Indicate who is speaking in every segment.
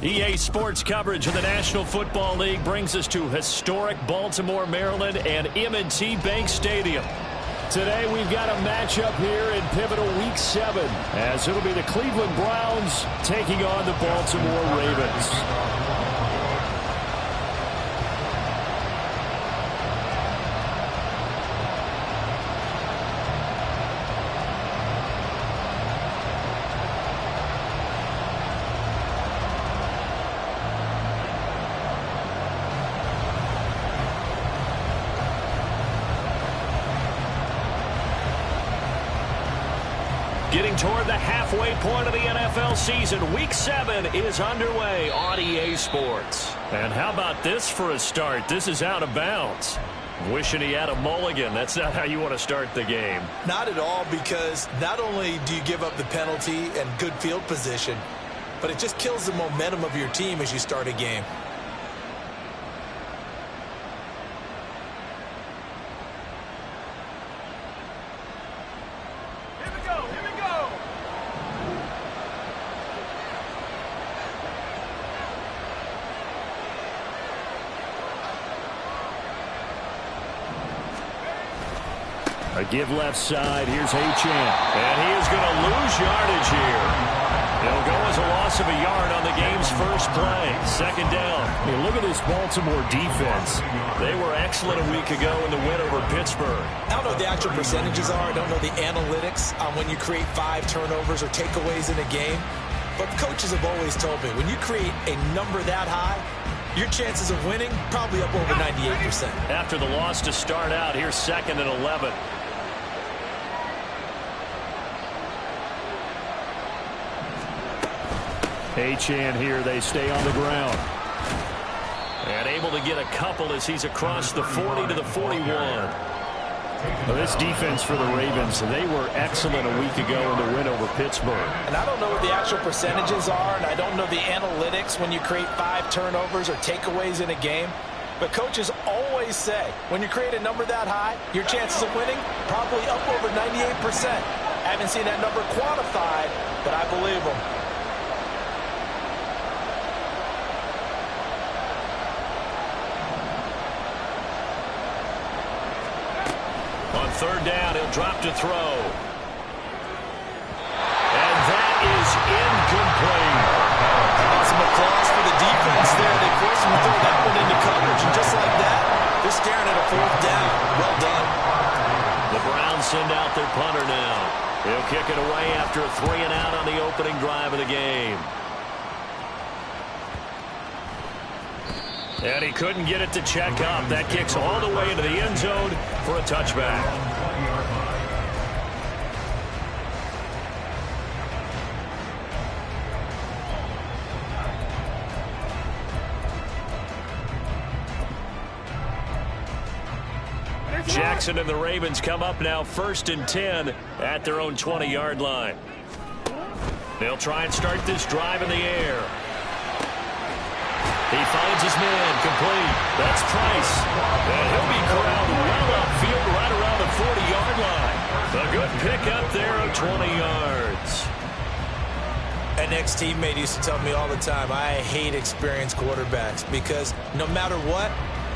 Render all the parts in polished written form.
Speaker 1: EA Sports coverage of the National Football League brings us to historic Baltimore, Maryland, and M&T Bank Stadium. Today we've got a matchup here in pivotal Week 7, as it'll be the Cleveland Browns taking on the Baltimore Ravens. Getting toward the halfway point of the NFL season, Week 7 is underway on EA Sports. And how about this for a start? This is out of bounds. Wishing he had a mulligan. That's not how you want to start the game.
Speaker 2: Not at all, because not only do you give up the penalty and good field position, but it just kills the momentum of your team as you start a game.
Speaker 1: A give left side. Here's Achane. And he is going to lose yardage here. It'll go as a loss of a yard on the game's first play. Second down. Hey, look at this Baltimore defense. They were excellent a week ago in the win over Pittsburgh.
Speaker 2: I don't know what the actual percentages are. I don't know the analytics on when you create 5 turnovers or takeaways in a game. But coaches have always told me, when you create a number that high, your chances of winning probably up over 98%.
Speaker 1: After the loss to start out, here's 2nd and 11. Achane here, they stay on the ground. And able to get a couple as he's across the 40 to the 41. Well, this defense for the Ravens, they were excellent a week ago in the win over Pittsburgh.
Speaker 2: And I don't know what the actual percentages are, and I don't know the analytics when you create 5 turnovers or takeaways in a game. But coaches always say, when you create a number that high, your chances of winning probably up over 98%. I haven't seen that number quantified, but I believe them.
Speaker 1: On 3rd down, he'll drop to throw. And that is incomplete.
Speaker 2: Some applause for the defense there. They forced him to throw that one into coverage. And just like that, they're staring at a 4th down. Well done.
Speaker 1: The Browns send out their punter now. He'll kick it away after a 3 and out on the opening drive of the game. And he couldn't get it to check up. That kicks all the way into the end zone for a touchback. Jackson and the Ravens come up now 1st and 10 at their own 20-yard line. They'll try and start this drive in the air. He finds his man, complete. That's Price. And he'll be corralled well upfield right around the 40-yard line. A good pick up there of 20 yards.
Speaker 2: An ex-teammate used to tell me all the time, I hate experienced quarterbacks because no matter what,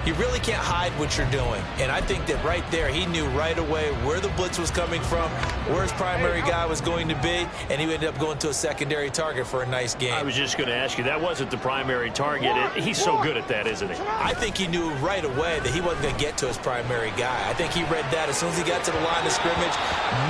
Speaker 2: you really can't hide what you're doing. And I think that right there, he knew right away where the blitz was coming from, where his primary guy was going to be, and he ended up going to a secondary target for a nice game.
Speaker 1: I was just going to ask you, that wasn't the primary target. He's so good at that, isn't he?
Speaker 2: I think he knew right away that he wasn't going to get to his primary guy. I think he read that as soon as he got to the line of scrimmage,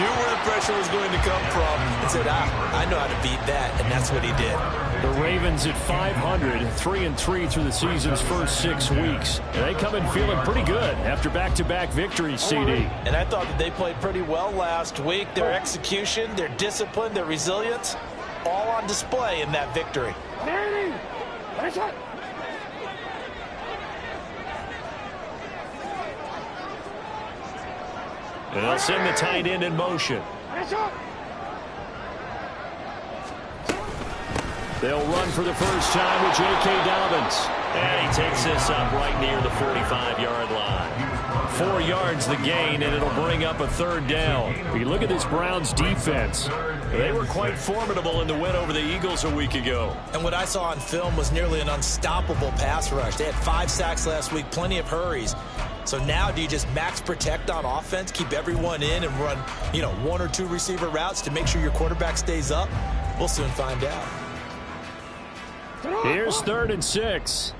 Speaker 2: knew where the pressure was going to come from, and said, I know how to beat that, and that's what he did.
Speaker 1: The Ravens at 500, 3-3 through the season's first 6 weeks. And they come in feeling pretty good after back-to-back victories, CD.
Speaker 2: And I thought that they played pretty well last week. Their execution, their discipline, their resilience, all on display in that victory.
Speaker 1: And they'll send the tight end in motion. They'll run for the first time with J.K. Dobbins. And he takes this up right near the 45-yard line. 4 yards the gain, and it'll bring up a 3rd down. If you look at this Browns defense, they were quite formidable in the win over the Eagles a week ago.
Speaker 2: And what I saw on film was nearly an unstoppable pass rush. They had 5 sacks last week, plenty of hurries. So now do you just max protect on offense, keep everyone in and run, 1 or 2 receiver routes to make sure your quarterback stays up? We'll soon find out.
Speaker 1: Here's 3rd and 6.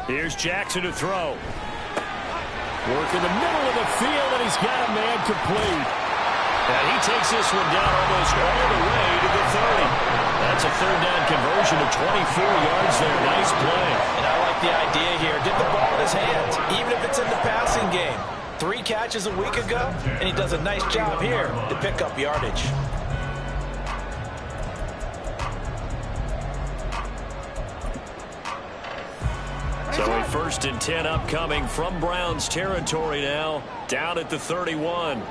Speaker 1: Here's Jackson to throw. Work in the middle of the field, and he's got a man complete. And he takes this one down almost all the way to the 30. That's a 3rd down conversion of 24 yards there. Nice play.
Speaker 2: And I like the idea here. Get the ball in his hands, even if it's in the passing game. 3 catches a week ago, and he does a nice job here to pick up yardage.
Speaker 1: So a 1st and 10 upcoming from Browns territory now, down at the 31.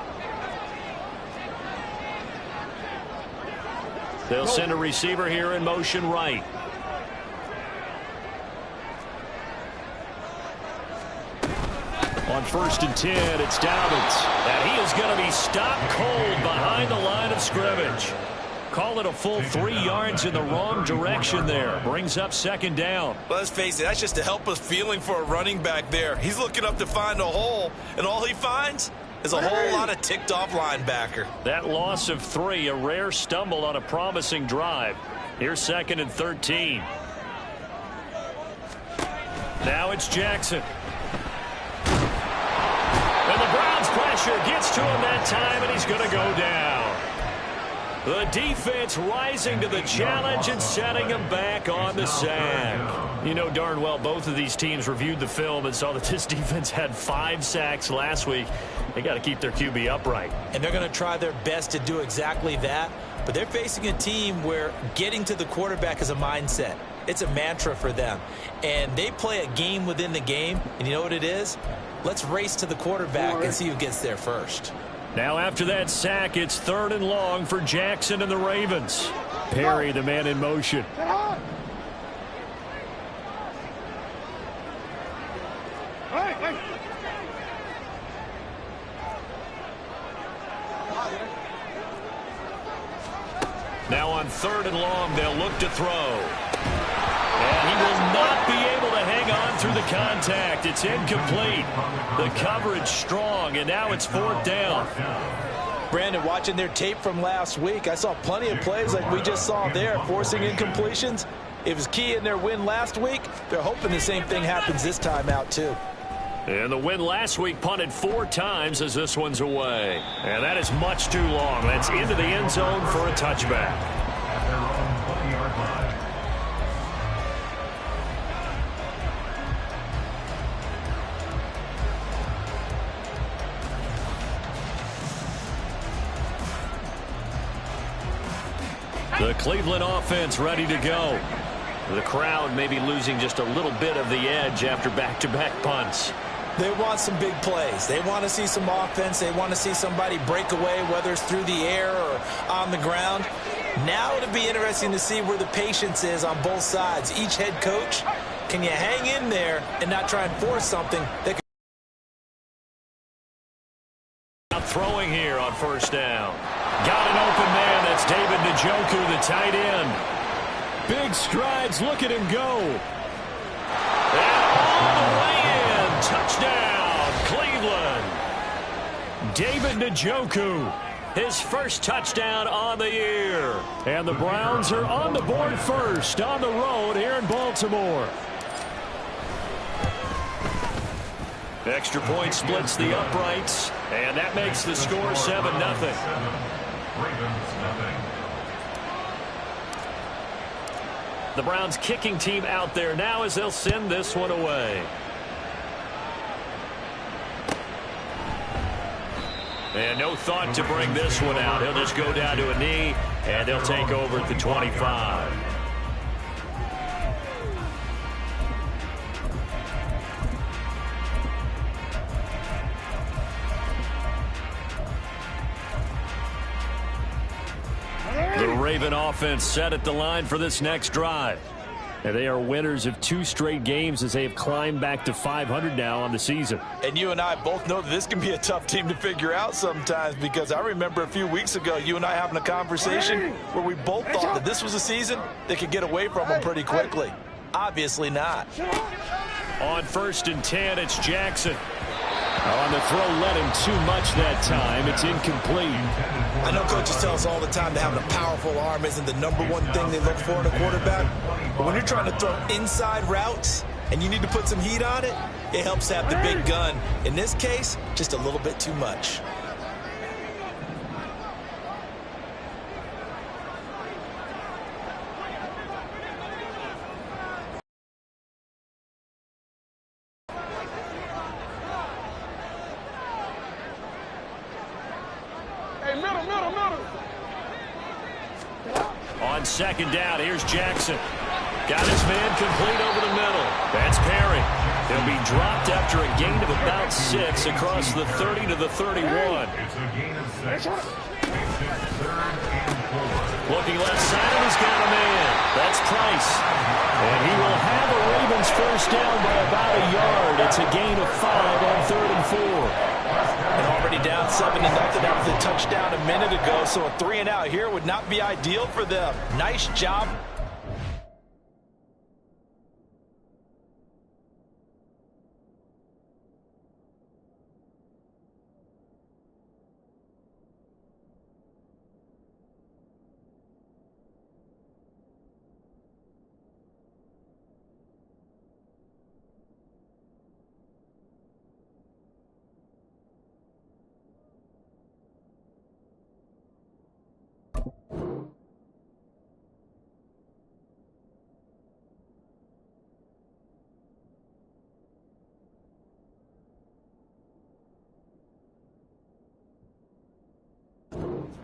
Speaker 1: They'll send a receiver here in motion right. On 1st and 10, it's Dobbins. And he is going to be stopped cold behind the line of scrimmage. Call it a full 3 yards in the wrong direction there. Brings up 2nd down.
Speaker 2: Well, let's face it, that's just a helpless feeling for a running back there. He's looking up to find a hole, and all he finds is a whole lot of ticked-off linebacker.
Speaker 1: That loss of 3, a rare stumble on a promising drive. Here's 2nd and 13. Now it's Jackson. And the Browns pressure gets to him that time, and he's going to go down. The defense rising to the challenge and setting him back on the sack. You know darn well both of these teams reviewed the film and saw that this defense had 5 sacks last week. They got to keep their QB upright.
Speaker 2: And they're going to try their best to do exactly that. But they're facing a team where getting to the quarterback is a mindset. It's a mantra for them. And they play a game within the game. And you know what it is? Let's race to the quarterback and see who gets there first.
Speaker 1: Now after that sack, it's 3rd and long for Jackson and the Ravens. Perry, the man in motion. Now on 3rd and long, they'll look to throw. And he will not be able to hang on through the contact. It's incomplete. The coverage strong, and now it's 4th down.
Speaker 2: Brandon, watching their tape from last week, I saw plenty of plays like we just saw there, forcing incompletions. It was key in their win last week. They're hoping the same thing happens this time out, too.
Speaker 1: And the win last week punted 4 times as this one's away. And that is much too long. That's into the end zone for a touchback. The Cleveland offense ready to go. The crowd may be losing just a little bit of the edge after back-to-back punts.
Speaker 2: They want some big plays. They want to see some offense. They want to see somebody break away, whether it's through the air or on the ground. Now it'll be interesting to see where the patience is on both sides. Each head coach, can you hang in there and not try and force something that
Speaker 1: could... Throwing here on 1st down. Got an open man. That's David Njoku, the tight end. Big strides. Look at him go. And all the way in. Touchdown, Cleveland. David Njoku, his first touchdown on the year. And the Browns are on the board first on the road here in Baltimore. Extra point splits the uprights, and that makes the score 7-0. The Browns kicking team out there now as they'll send this one away. And no thought to bring this one out. He'll just go down to a knee, and they'll take over at the 25. Raven offense set at the line for this next drive. And they are winners of 2 straight games as they have climbed back to 500 now on the season.
Speaker 2: And you and I both know that this can be a tough team to figure out sometimes, because I remember a few weeks ago you and I having a conversation where we both thought that this was a season that could get away from them pretty quickly. Obviously not.
Speaker 1: On 1st and 10, it's Jackson. On the throw, led him too much that time. It's incomplete.
Speaker 2: I know coaches tell us all the time that having a powerful arm isn't the #1 thing they look for in a quarterback. But when you're trying to throw inside routes and you need to put some heat on it, it helps have the big gun. In this case, just a little bit too much.
Speaker 1: On 2nd down, here's Jackson. Got his man complete over the middle. That's Perry. He'll be dropped after a gain of about 6 across the 30 to the 31. Looking left side, and he's got a man. That's Price. And he will have a Ravens first down by about a yard. It's a gain of 5 on 3rd and 4.
Speaker 2: And already down 7-0 after the touchdown a minute ago, so a 3-and-out here would not be ideal for them. Nice job.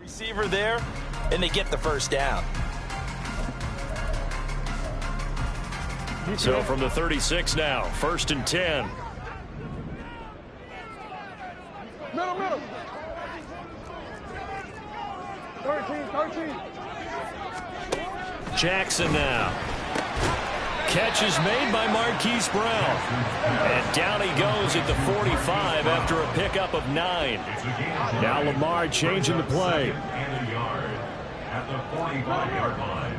Speaker 2: Receiver there, and they get the first down.
Speaker 1: So from the 36 now, 1st and 10.
Speaker 3: Middle. 13.
Speaker 1: Jackson now. Catch is made by Marquise Brown. And down he goes at the 45 after a pickup of 9. Now Lamar changing the play.
Speaker 4: At the 45-yard line.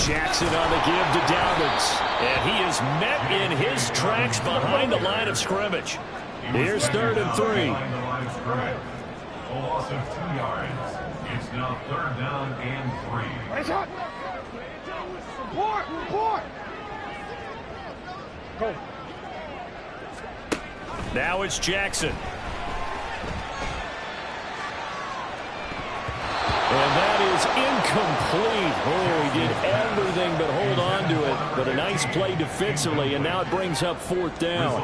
Speaker 1: Jackson on the give to Dobbins. And he is met in his tracks behind the line of scrimmage. Here's 3rd and 3.
Speaker 4: A loss of 2 yards. It's now 3rd down and 3.
Speaker 3: Report. Go.
Speaker 1: Now it's Jackson. And that is incomplete. Oh, he did everything but hold on to it. But a nice play defensively, and now it brings up 4th down.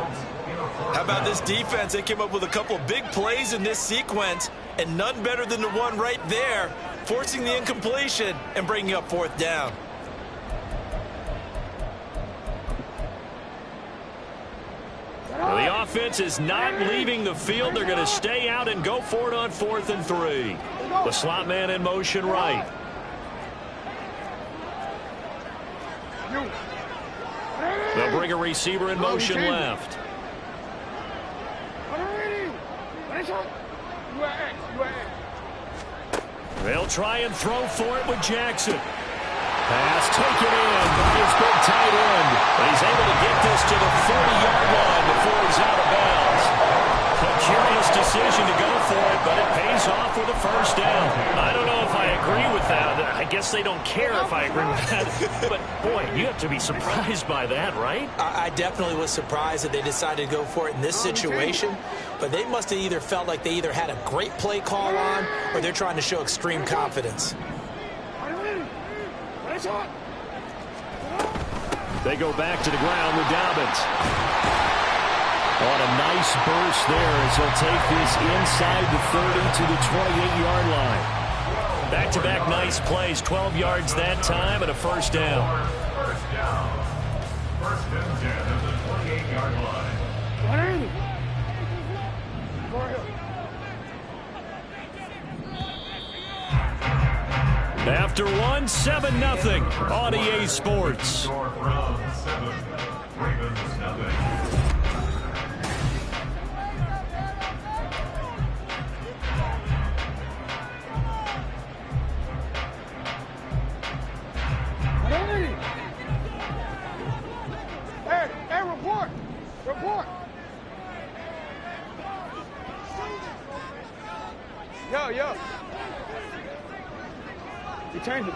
Speaker 2: How about this defense? They came up with a couple of big plays in this sequence, and none better than the one right there, forcing the incompletion and bringing up 4th down.
Speaker 1: Well, the offense is not leaving the field. They're going to stay out and go for it on 4th and 3. The slot man in motion right. They'll bring a receiver in motion left. They'll try and throw for it with Jackson. Pass taken in by his big tight end. But he's able to get this to the 40-yard line before he's out of bounds. A curious decision to go for it, but it pays off with a first down. I don't know if I agree with that. I guess they don't care if I agree with that. But, boy, you have to be surprised by that, right?
Speaker 2: I definitely was surprised that they decided to go for it in this situation. But they must have either felt like they either had a great play call on or they're trying to show extreme confidence.
Speaker 1: They go back to the ground with Dobbins. On a nice burst there as he'll take this inside the 30 to the 28-yard line. Back-to-back nice plays, 12 yards that time and a first down.
Speaker 4: First down. 1st and 10 at the 28-yard line.
Speaker 1: After one, 7-0 on EA Sports.
Speaker 4: Score from 7. Ravens nothing.
Speaker 3: Hey, report. Report. Yo. You changed it.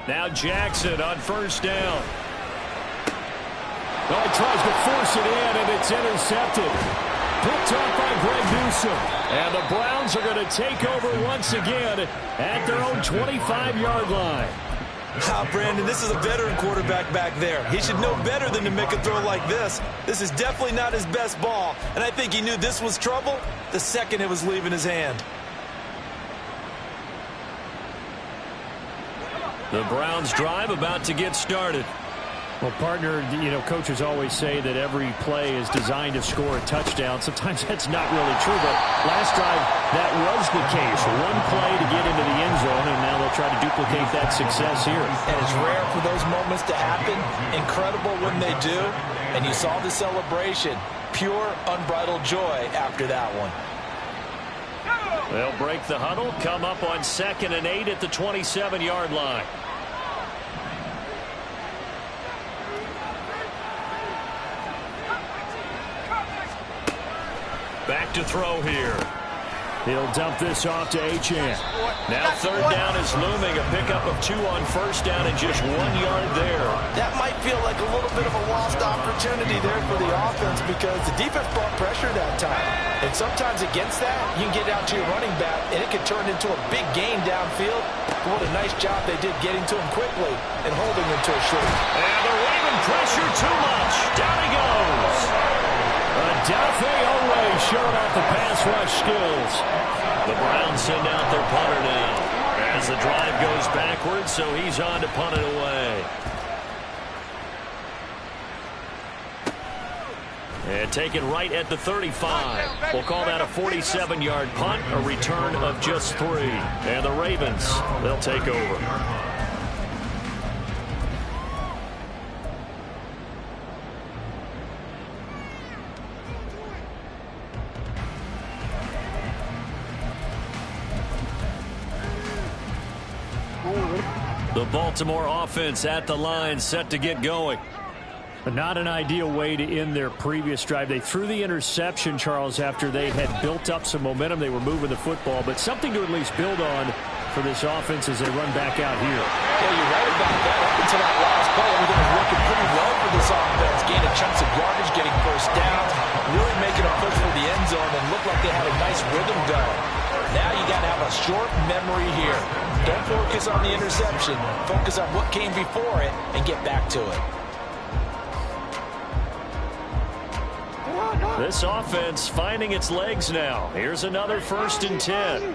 Speaker 1: Now Jackson on first down. Oh, he tries to force it in, and it's intercepted. Picked off by Greg Newsome. And the Browns are going to take over once again at their own 25-yard line.
Speaker 2: Brandon, this is a veteran quarterback back there. He should know better than to make a throw like this. This is definitely not his best ball, and I think he knew this was trouble the second it was leaving his hand.
Speaker 1: The Browns drive about to get started. Well, partner, coaches always say that every play is designed to score a touchdown. Sometimes that's not really true, but last drive, that was the case. One play to get into the end zone, and now they'll try to duplicate that success here.
Speaker 2: And it's rare for those moments to happen. Incredible when they do. And you saw the celebration. Pure, unbridled joy after that one.
Speaker 1: They'll break the huddle, come up on 2nd and 8 at the 27-yard line. Back to throw here. He'll dump this off to Achane. Now 3rd down is looming. A pickup of 2 on 1st down and just 1 yard there.
Speaker 2: That might feel like a little bit of a lost opportunity there for the offense because the defense brought pressure that time. And sometimes against that, you can get out to your running back, and it could turn into a big gain downfield. But what a nice job they did getting to him quickly and holding him to a short.
Speaker 1: And the Raven pressure too much. Down he goes. Odafe Oweh showed off the pass rush skills. The Browns send out their punter now as the drive goes backwards, so he's on to punt it away. And taken right at the 35. We'll call that a 47-yard punt, a return of just 3. And the Ravens, they'll take over. The Baltimore offense at the line, set to get going. But not an ideal way to end their previous drive. They threw the interception, Charles, after they had built up some momentum. They were moving the football, but something to at least build on for this offense as they run back out here.
Speaker 2: Yeah, you're right about that. Up until that last play, everything was working pretty well for this offense. Gaining chunks of yardage, getting first downs, really making a push for the end zone, and looked like they had a nice rhythm going. Now you got to have a short memory here. Don't focus on the interception. Focus on what came before it and get back to it.
Speaker 1: This offense finding its legs now. Here's another 1st and 10.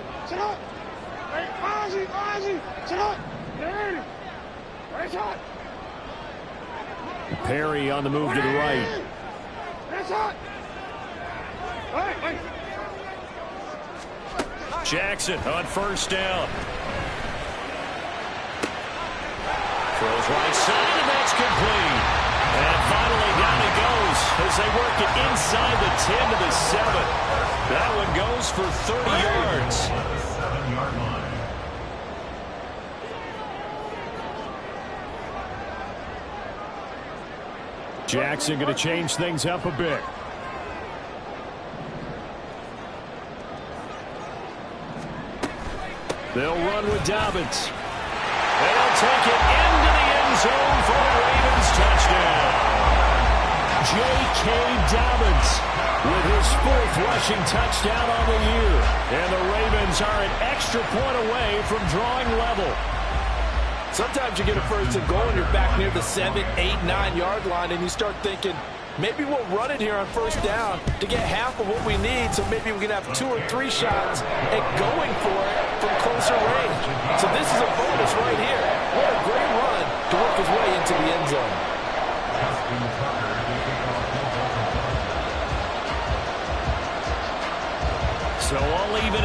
Speaker 1: Perry on the move to the right. Jackson on 1st down. Throws right side, and that's complete. And finally down he goes as they work it inside the 10 to the 7. That one goes for 30 yards.
Speaker 4: 7-yard line.
Speaker 1: Jackson going to change things up a bit. They'll run with Dobbins. They'll take it into the end zone for the Ravens touchdown. J.K. Dobbins with his 4th rushing touchdown on the year. And the Ravens are an extra point away from drawing level.
Speaker 2: Sometimes you get a 1st and goal and you're back near the 7, 8, 9-yard line, and you start thinking, maybe we'll run it here on 1st down to get half of what we need, so maybe we can have 2 or 3 shots at going for it from closer range. So this is a bonus right here. What a great run to work his way into the end zone.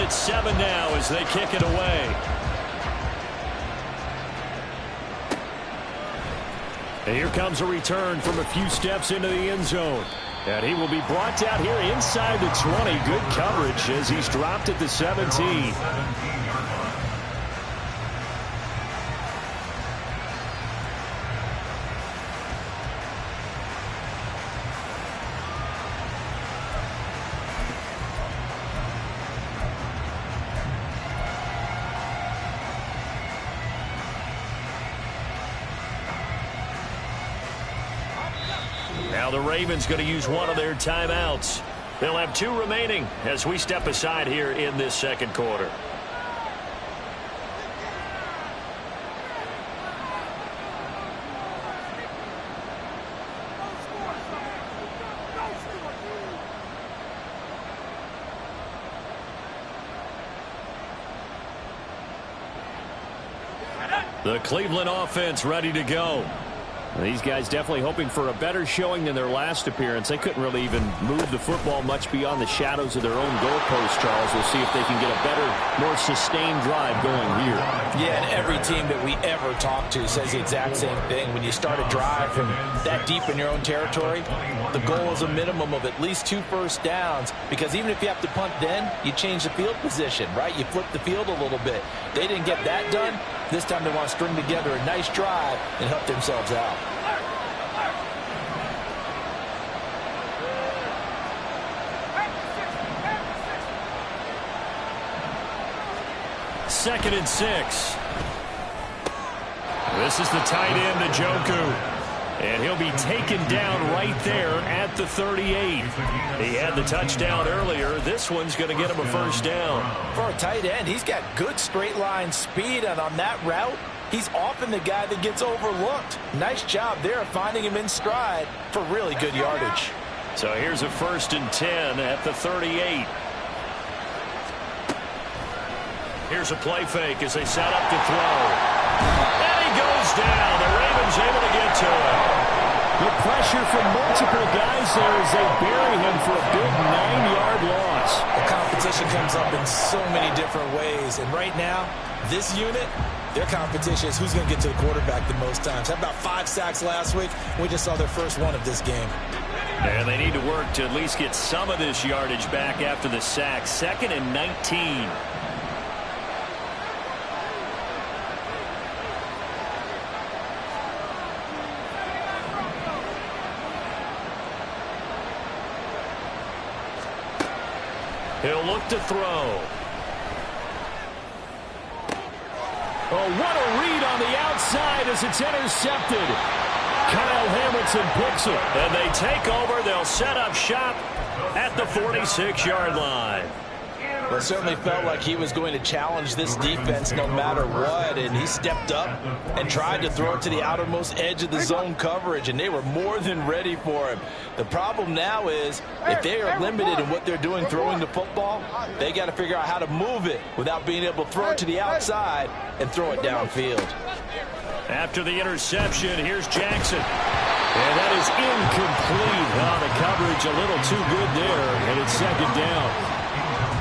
Speaker 1: at 7 now as they kick it away. And here comes a return from a few steps into the end zone. And he will be brought down here inside the 20. Good coverage as he's dropped at the 17. Now the Ravens going to use one of their timeouts. They'll have 2 remaining as we step aside here in this second quarter. The Cleveland offense ready to go. These guys definitely hoping for a better showing than their last appearance. They couldn't really even move the football much beyond the shadows of their own goalpost, Charles. We'll see if they can get a better, more sustained drive going here.
Speaker 2: Yeah, and every team that we ever talk to says the exact same thing. When you start a drive from that deep in your own territory, the goal is a minimum of at least 2 first downs, because even if you have to punt then, you change the field position, right? You flip the field a little bit. They didn't get that done. This time they want to string together a nice drive and help themselves out.
Speaker 1: Second and 6. This is the tight end, Njoku. And he'll be taken down right there at the 38. He had the touchdown earlier. This one's going to get him a first down.
Speaker 2: For a tight end, he's got good straight line speed, and on that route, he's often the guy that gets overlooked. Nice job there finding him in stride for really good yardage.
Speaker 1: So here's a 1st and 10 at the 38. Here's a play fake as they set up to throw. And he goes down. The Ravens able to get to him. The pressure from multiple guys there as they bury him for a big 9-yard loss.
Speaker 2: The competition comes up in so many different ways. And right now, this unit, their competition is who's going to get to the quarterback the most times. How about 5 sacks last week? We just saw their first one of this game.
Speaker 1: And they need to work to at least get some of this yardage back after the sack. 2nd and 19. He'll look to throw. Oh, what a read on the outside as it's intercepted. Kyle Hamilton picks it. And they take over. They'll set up shop at the 46-yard line.
Speaker 2: Well, it certainly felt like he was going to challenge this defense no matter what, and he stepped up and tried to throw it to the outermost edge of the zone coverage, and they were more than ready for him. The problem now is if they are limited in what they're doing throwing the football, they got to figure out how to move it without being able to throw it to the outside and throw it downfield.
Speaker 1: After the interception, here's Jackson. And that is incomplete. Oh, the coverage a little too good there, and it's 2nd down.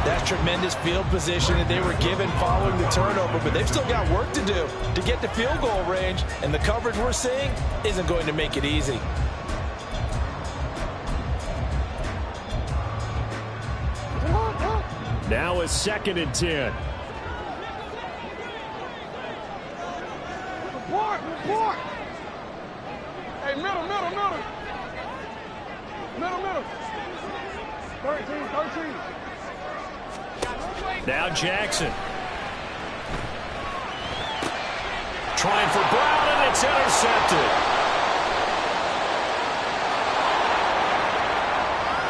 Speaker 2: That's tremendous field position that they were given following the turnover, but they've still got work to do to get to field goal range, and the coverage we're seeing isn't going to make it easy.
Speaker 1: Now a 2nd and 10.
Speaker 3: Report. Hey, middle. Middle. 13.
Speaker 1: Now Jackson. Trying for Brown, and it's intercepted.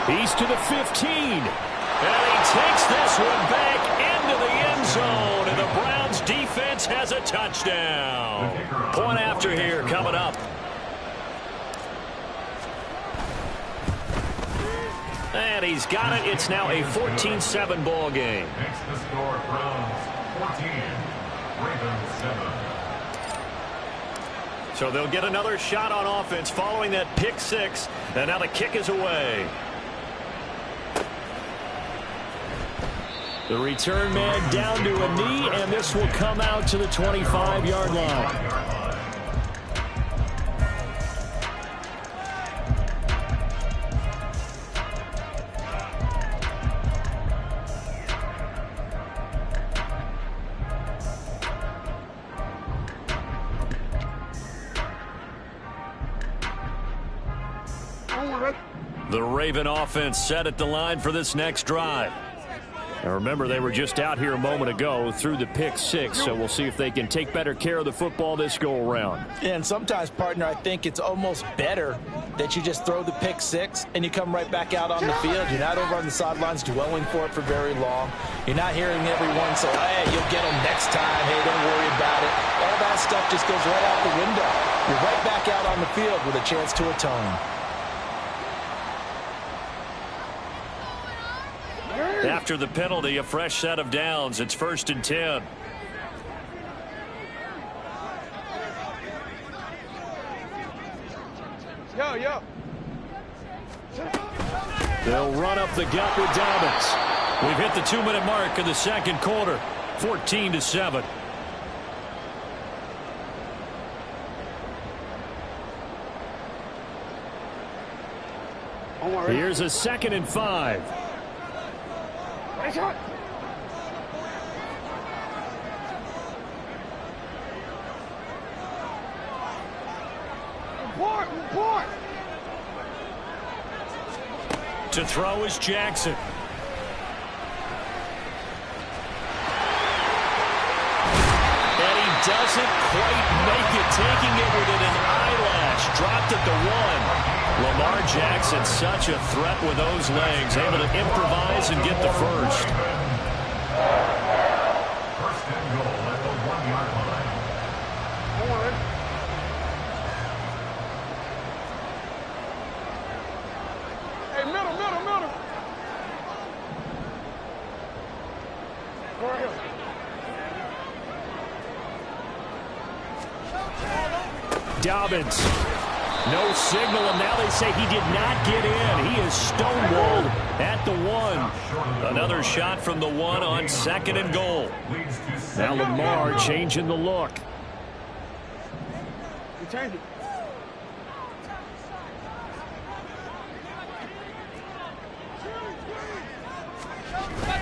Speaker 1: He's to the 15. And he takes this one back into the end zone. And the Browns defense has a touchdown. Point after here coming up. And he's got it. It's now a 14-7 ball game.
Speaker 4: Next to score, Browns 14, Ravens 7.
Speaker 1: So they'll get another shot on offense following that pick 6. And now the kick is away. The return man down to a knee, and this will come out to the 25-yard line. The Raven offense set at the line for this next drive. And remember, they were just out here a moment ago through the pick six, so we'll see if they can take better care of the football this go-around.
Speaker 2: And sometimes, partner, I think it's almost better that you just throw the pick six and you come right back out on the field. You're not over on the sidelines dwelling for it for very long. You're not hearing everyone say, hey, you'll get them next time. Hey, don't worry about it. All that stuff just goes right out the window. You're right back out on the field with a chance to atone.
Speaker 1: After the penalty, a fresh set of downs. It's 1st and 10.
Speaker 3: Yo.
Speaker 1: They'll run up the gut with Dobbins. We've hit the 2-minute mark in the second quarter. 14-7. Here's a 2nd and 5.
Speaker 3: Report.
Speaker 1: To throw is Jackson. And he doesn't quite make it, taking it within an eyelash. Dropped at the 1. Lamar Jackson, such a threat with those legs, able to improvise and get the first.
Speaker 4: First and goal at the 1-yard line.
Speaker 3: Hey, middle. Go right here.
Speaker 1: Dobbins. No signal, and now they say he did not get in. He is stonewalled at the 1. Another shot from the 1 on 2nd and goal. Now Lamar changing the look.
Speaker 3: You change it.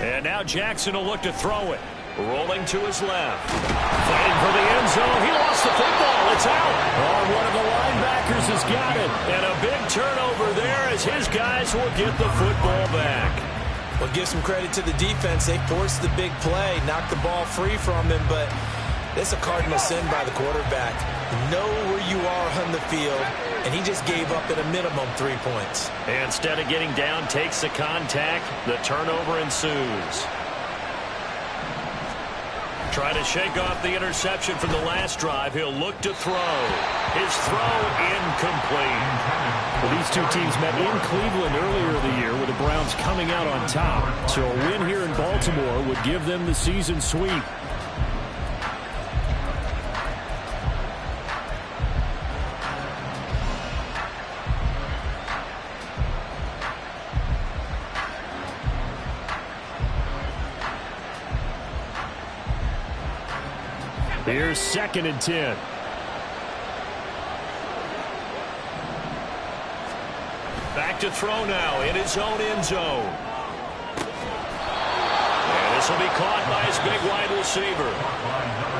Speaker 1: And now Jackson will look to throw it. Rolling to his left. Fighting for the end zone. He lost the football. It's out. Oh, one of the linebackers has got it. And a big turnover there as his guys will get the football back.
Speaker 2: Well, give some credit to the defense. They forced the big play, knocked the ball free from him, but it's a cardinal sin by the quarterback. Know where you are on the field, and he just gave up at a minimum 3 points.
Speaker 1: And instead of getting down, takes the contact. The turnover ensues. Trying to shake off the interception from the last drive. He'll look to throw. His throw incomplete. Well, these two teams met in Cleveland earlier in the year with the Browns coming out on top. So a win here in Baltimore would give them the season sweep. Here's 2nd and 10. Back to throw now in his own end zone. And this will be caught by his big wide receiver.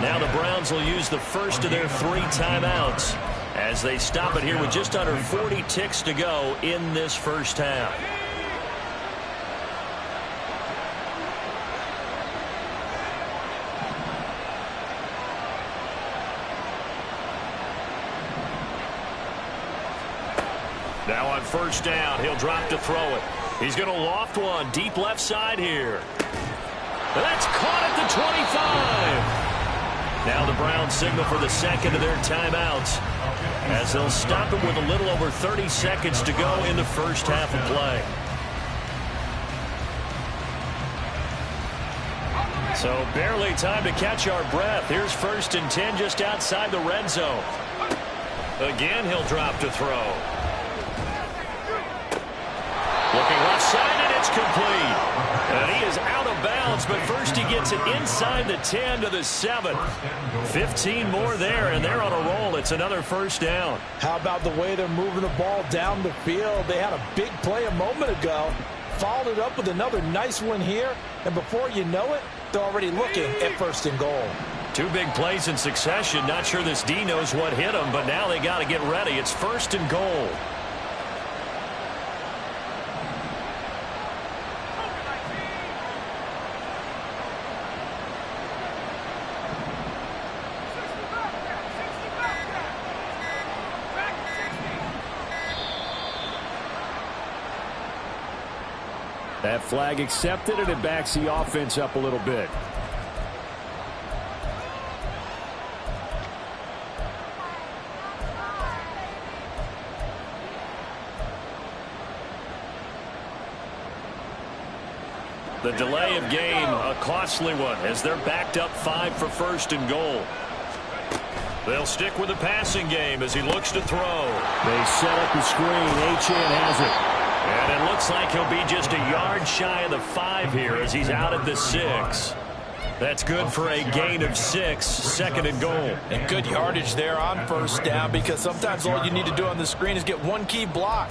Speaker 1: Now the Browns will use the first of their 3 timeouts as they stop it here with just under 40 ticks to go in this first half. Now on first down, he'll drop to throw it. He's going to loft one deep left side here. That's caught at the 25. Now the Browns signal for the second of their timeouts as they'll stop it with a little over 30 seconds to go in the first half of play. So barely time to catch our breath. Here's 1st and 10 just outside the red zone. Again, he'll drop to throw. Looking left side, and it's complete. And he is out of bounds, but gets it inside the 10 to the 7. 15 more there, and they're on a roll. It's another first down.
Speaker 2: How about the way they're moving the ball down the field? They had a big play a moment ago, followed it up with another nice one here, and before you know it, they're already looking at 1st and goal.
Speaker 1: 2 big plays in succession. Not sure this D knows what hit them, but now they got to get ready. It's 1st and goal. That flag accepted, and it backs the offense up a little bit. The delay of game, a costly one, as they're backed up 5 for 1st and goal. They'll stick with the passing game as he looks to throw. They set up the screen. Achane has it. And it looks like he'll be just a yard shy of the 5 here as he's out at the 6. That's good for a gain of 6, 2nd and goal.
Speaker 2: And good yardage there on 1st down, because sometimes all you need to do on the screen is get one key block.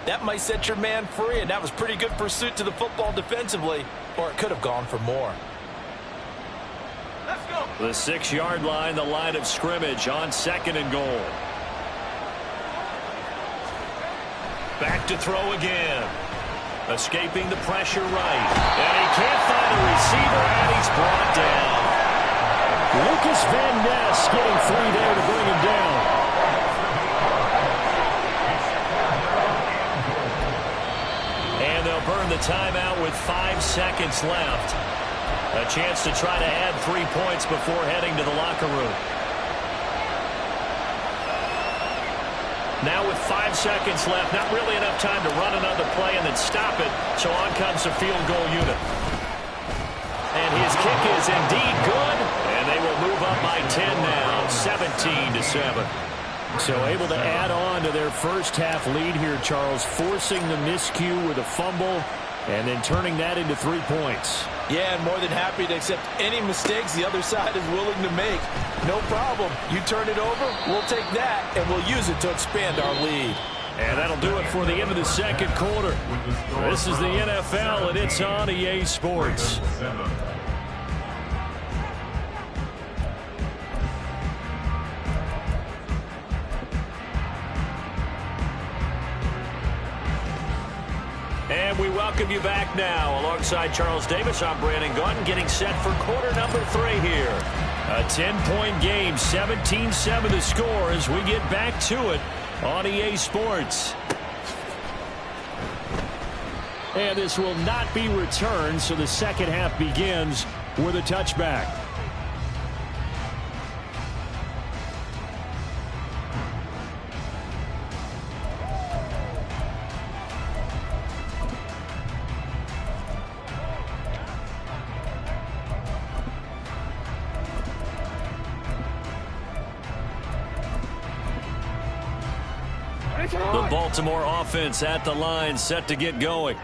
Speaker 2: That might set your man free, and that was pretty good pursuit to the football defensively, or it could have gone for more.
Speaker 3: Let's go.
Speaker 1: The 6-yard line, the line of scrimmage on 2nd and goal. Back to throw again. Escaping the pressure right. And he can't find a receiver, and he's brought down. Lucas Van Ness getting 3 there to bring him down. And they'll burn the timeout with 5 seconds left. A chance to try to add 3 points before heading to the locker room. Now with 5 seconds left, not really enough time to run another play and then stop it, so on comes the field goal unit. And his kick is indeed good, and they will move up by 10 now, 17 to 7. So able to add on to their first half lead here, Charles, forcing the miscue with a fumble and then turning that into 3 points.
Speaker 2: Yeah, and more than happy to accept any mistakes the other side is willing to make. No problem. You turn it over, we'll take that, and we'll use it to expand our lead.
Speaker 1: And that'll do it for the end of the 2nd quarter. This is the NFL, and it's on EA Sports. And we welcome you back now. Alongside Charles Davis, I'm Brandon Gunn, getting set for quarter number 3 here. A 10-point game, 17-7 the score as we get back to it on EA Sports. And this will not be returned, so the second half begins with a touchback. The Baltimore offense at the line, set to get going.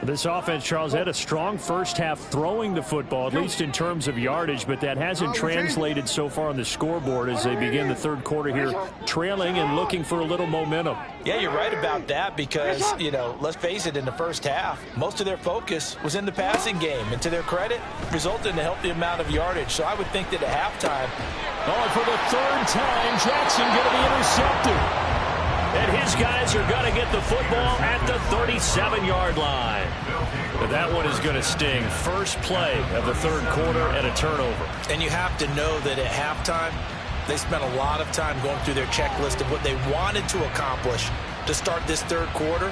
Speaker 1: This offense, Charles, had a strong first half throwing the football, at least in terms of yardage, but that hasn't translated so far on the scoreboard as they begin the 3rd quarter here, trailing and looking for a little momentum.
Speaker 2: Yeah, you're right about that because, you know, let's face it, in the first half, most of their focus was in the passing game, and to their credit, resulted in a healthy amount of yardage. So I would think that at halftime,
Speaker 1: for the 3rd time, Jackson going to be intercepted. And his guys are going to get the football at the 37-yard line. But that one is going to sting. First play of the 3rd quarter and a turnover.
Speaker 2: And you have to know that at halftime, they spent a lot of time going through their checklist of what they wanted to accomplish to start this 3rd quarter.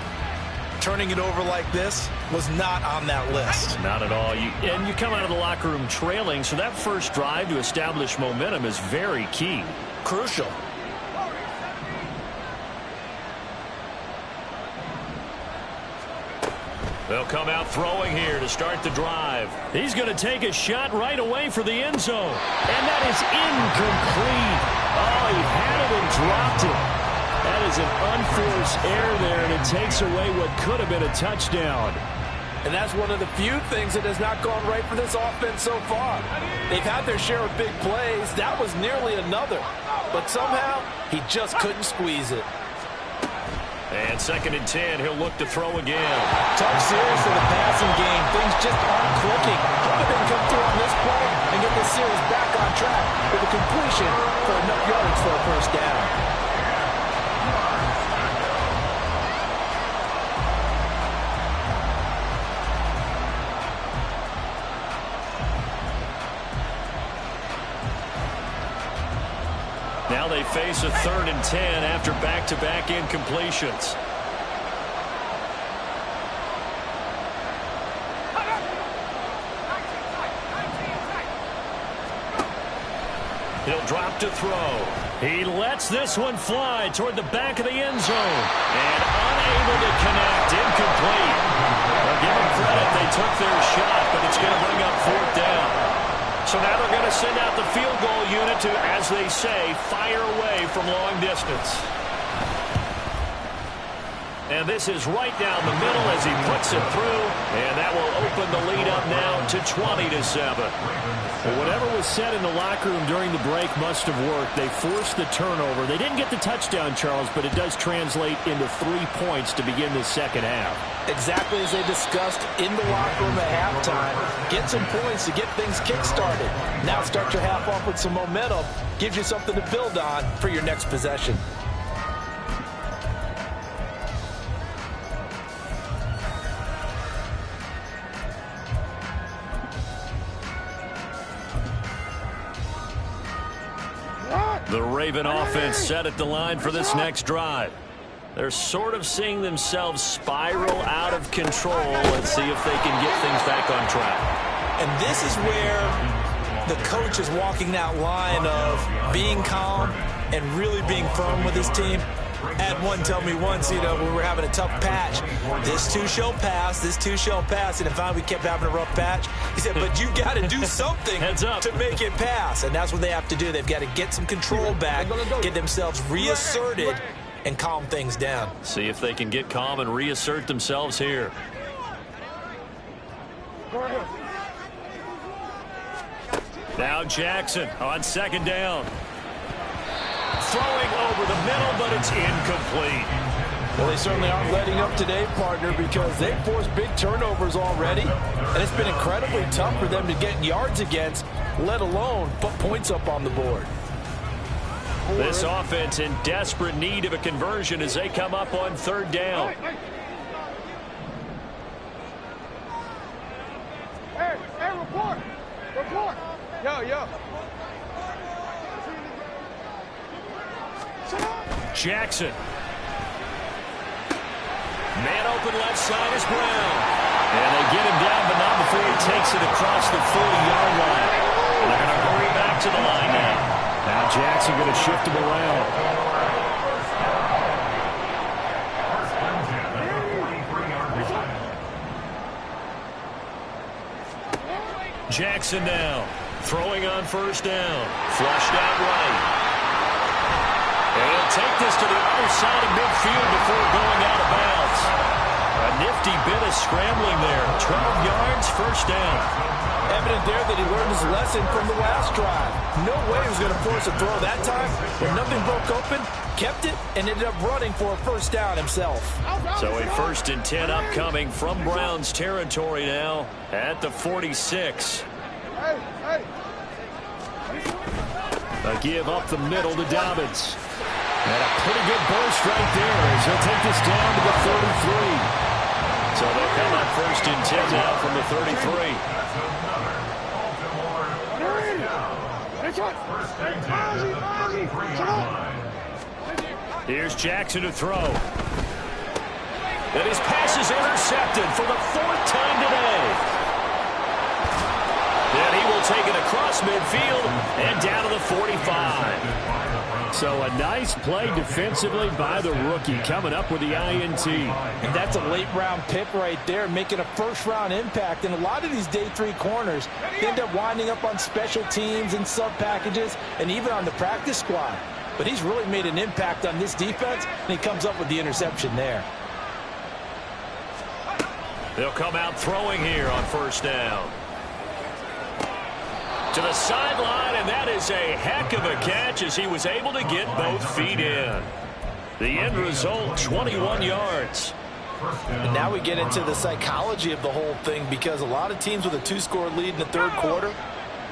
Speaker 2: Turning it over like this was not on that list.
Speaker 1: Not at all. And you come out of the locker room trailing, so that first drive to establish momentum is very key.
Speaker 2: Crucial.
Speaker 1: They'll come out throwing here to start the drive. He's going to take a shot right away for the end zone. And that is incomplete. Oh, he had it and dropped it. That is an unforced error there, and it takes away what could have been a touchdown.
Speaker 5: And that's one of the few things that has not gone right for this offense so far. They've had their share of big plays. That was nearly another. But somehow, he just couldn't squeeze it.
Speaker 1: And 2nd and 10, he'll look to throw again.
Speaker 5: Tough series for the passing game. Things just aren't clicking. Hoping they can come through on this play and get the series back on track with a completion for enough yards for a first down.
Speaker 1: Now they face a 3rd and 10 after back-to-back incompletions. He'll drop to throw. He lets this one fly toward the back of the end zone. And unable to connect. Incomplete. Well, give them credit. They took their shot, but it's going to bring up 4th down. So now they're going to send out the field goal unit to, as they say, fire away from long distance. And this is right down the middle as he puts it through. And that will open the lead up now to 20-7. Well, whatever was said in the locker room during the break must have worked. They forced the turnover. They didn't get the touchdown, Charles, but it does translate into 3 points to begin the second half.
Speaker 5: Exactly as they discussed in the locker room at halftime. Get some points to get things kick-started. Now start your half off with some momentum. Gives you something to build on for your next possession.
Speaker 1: The Raven offense set at the line for this next drive. They're sort of seeing themselves spiral out of control. Let's see if they can get things back on track.
Speaker 2: And this is where the coach is walking that line of being calm and really being firm with his team. Had one tell me once, when we were having a tough patch, this too shall pass, this too shall pass. And if finally we kept having a rough patch, he said, but you got to do something to make it pass. And that's what they have to do. They've got to get some control back, get themselves reasserted, and calm things down.
Speaker 1: See if they can get calm and reassert themselves here. Now Jackson on 2nd down. Throwing over the middle, but it's incomplete.
Speaker 5: Well, they certainly aren't letting up today, partner, because they've forced big turnovers already, and it's been incredibly tough for them to get yards against, let alone put points up on the board.
Speaker 1: This offense in desperate need of a conversion as they come up on 3rd down.
Speaker 3: Hey, report. Report. Yo.
Speaker 1: Jackson. Man open left side is Brown. And they get him down, but not before he takes it across the 40-yard line. And they're going to hurry back to the line now. Now Jackson going to shift him around. Jackson now. Throwing on 1st down. Flushed out right. And he'll take this to the other side of midfield before going out of bounds. A nifty bit of scrambling there. 12 yards, 1st down.
Speaker 5: Evident there that he learned his lesson from the last drive. No way he was going to force a throw that time. When nothing broke open, kept it, and ended up running for a 1st down himself.
Speaker 1: So a 1st and 10 upcoming from Browns territory now at the 46.
Speaker 3: Hey.
Speaker 1: A give up the middle to Dobbins. And a pretty good burst right there as he'll take this down to the 33. So they'll come up 1st and 10 now from the 33. Here's Jackson to throw. And his pass is intercepted for the 4th time today. And he will take it across midfield and down to the 45. So a nice play defensively by the rookie coming up with the INT.
Speaker 5: And that's a late-round pick right there, making a first-round impact. And a lot of these day 3 corners end up winding up on special teams and sub-packages and even on the practice squad. But he's really made an impact on this defense, and he comes up with the interception there.
Speaker 1: They'll come out throwing here on first down. To the sideline, and that is a heck of a catch as he was able to get both feet in. The end result, 21 yards.
Speaker 5: And now we get into the psychology of the whole thing, because a lot of teams with a 2-score lead in the third quarter,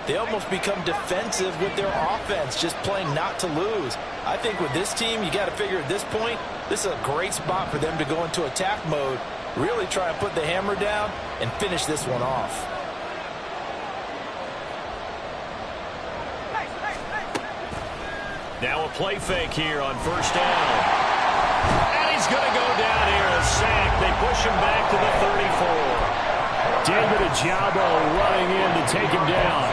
Speaker 5: they almost become defensive with their offense, just playing not to lose. I think with this team, you got to figure at this point, this is a great spot for them to go into attack mode, really try and put the hammer down and finish this one off.
Speaker 1: Now a play fake here on first down. And he's going to go down here, a sack. They push him back to the 34. David Ojabo running in to take him down.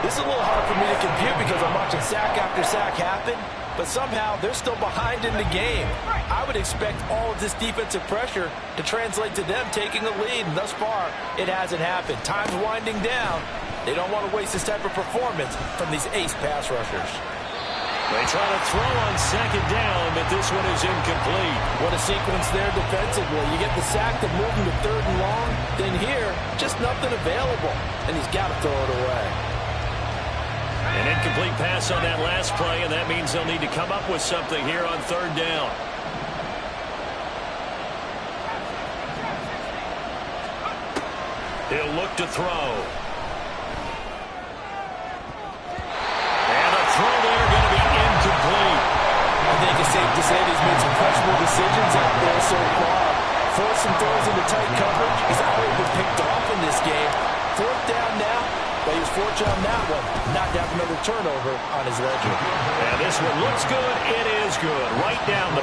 Speaker 5: This is a little hard for me to compute because I'm watching sack after sack happen, but somehow they're still behind in the game. I would expect all of this defensive pressure to translate to them taking a lead, and thus far, it hasn't happened. Time's winding down. They don't want to waste this type of performance from these ace pass rushers.
Speaker 1: They try to throw on second down, but this one is incomplete.
Speaker 5: What a sequence there defensively. You get the sack to move him to third and long, then here, just nothing available, and he's got to throw it away.
Speaker 1: An incomplete pass on that last play, and that means they'll need to come up with something here on third down. He'll look to throw. And a throw there going to be incomplete.
Speaker 5: I think it's safe to say he's made some questionable decisions out there so far. Forced some throws into tight coverage. He's already been picked off in this game. Fourth down now. But he was fortunate on that one, not to have another turnover on his ledger.
Speaker 1: And this one looks good. It is good. Right down the